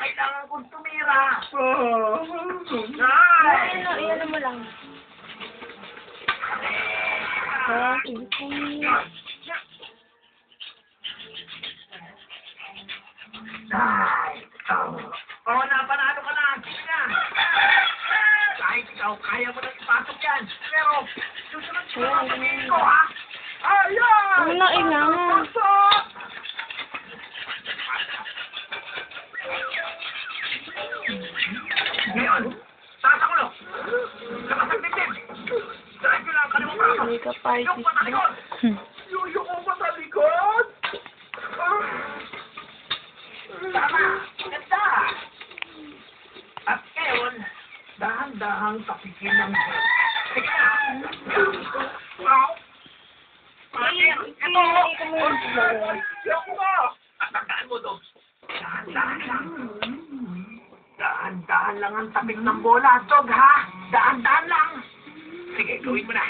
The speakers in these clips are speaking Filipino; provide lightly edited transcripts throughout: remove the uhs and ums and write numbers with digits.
kailangan kong tumira. Iyan mo lang. Oo na, panalo ka na. Sige na. Kahit ikaw, kaya mo nang ipasok yan. Pero, susunod siya ang sabihin ko, ha? Ayan! Ano na, inangan? Pasok! Ngayon, tasakulo. Lakas ang dibdib. Diretso lang, kalimutan braso. Hindi ka party. Yung patalikod. Yung patalikod. Tama. Ganda. At ngayon, dahan-dahang tapikin ng head. Sige na. Wow. Ito. Yung mo. Tandaan mo, Dog. Dahan-dahan lang. Dahan-dahan lang ang tapik ng bola, Dog, ha? Dahan-dahan lang. Sige, gawin mo na.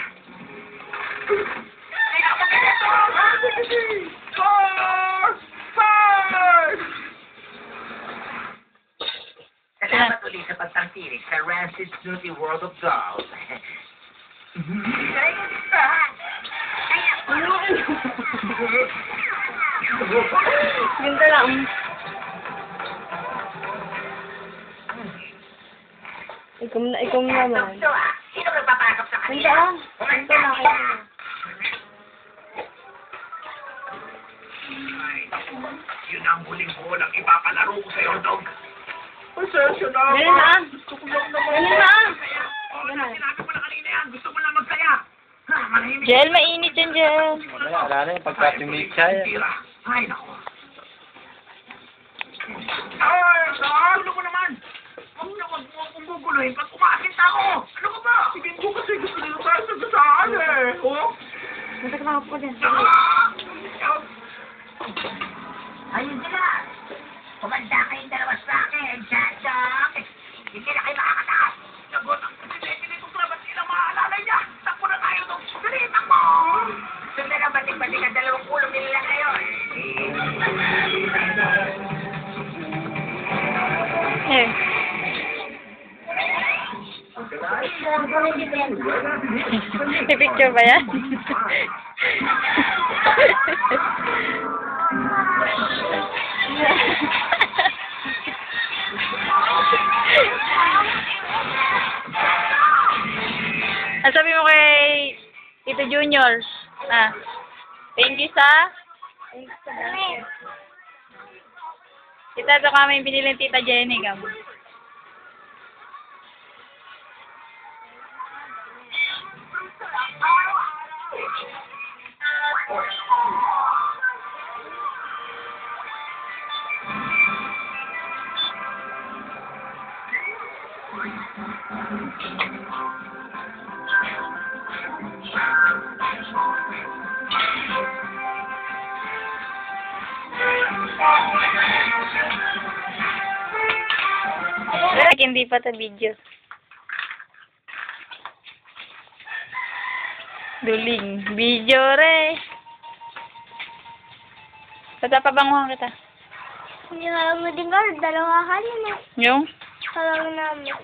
Sige, magalit, Dog! Score! Five! Salamat ulit sa pagtangkilik sa Rancid Snooty World of Dolls. Ganda lang. Ikaw naman. Sino magpapasok sa Ganda kanila? lang. Ganda lang kayo. Ay, naku. Yun ang huling bolang ipapalaro ko sa'yo, Dog. Pasensya na ako. Ganun na. Gusto ko lang naman. Ganun na. Sinabi ko na kanina yan. Gusto mo lang magsaya. Ha, manahimik. Jel, mainit yan, Jel. Wala na yung pagka-pimik siya yan. Ay, naku. Ay, ano mo naman? Huwag mo akong guguluhin pag kumakinta ako. Ano ka ba? Sige ko kasi gusto nila tayo sa gasaan eh. Oh? Masakit ako po dyan. Ayun sila. Kumanda kayong dalawa sa akin, Chachok. Hindi na kayo makakatakas. Sagot ang pinili kong trabat sila maalala niya. Takbo na tayo nung sulitan mo. Sundan na batik-batik ang dalawang ulo nila ngayon. Eh. May picture ba yan? Ano sabi mo kay Tito Junior? Ah. Thank you sa? Kita ito kami yung binili ng Tita Jenny. Hindi pa ta video. Duling. Video re. Patapabanguhan kita. Hindi na lang mo din guard, dalawa kali na. Yung? Salang namin.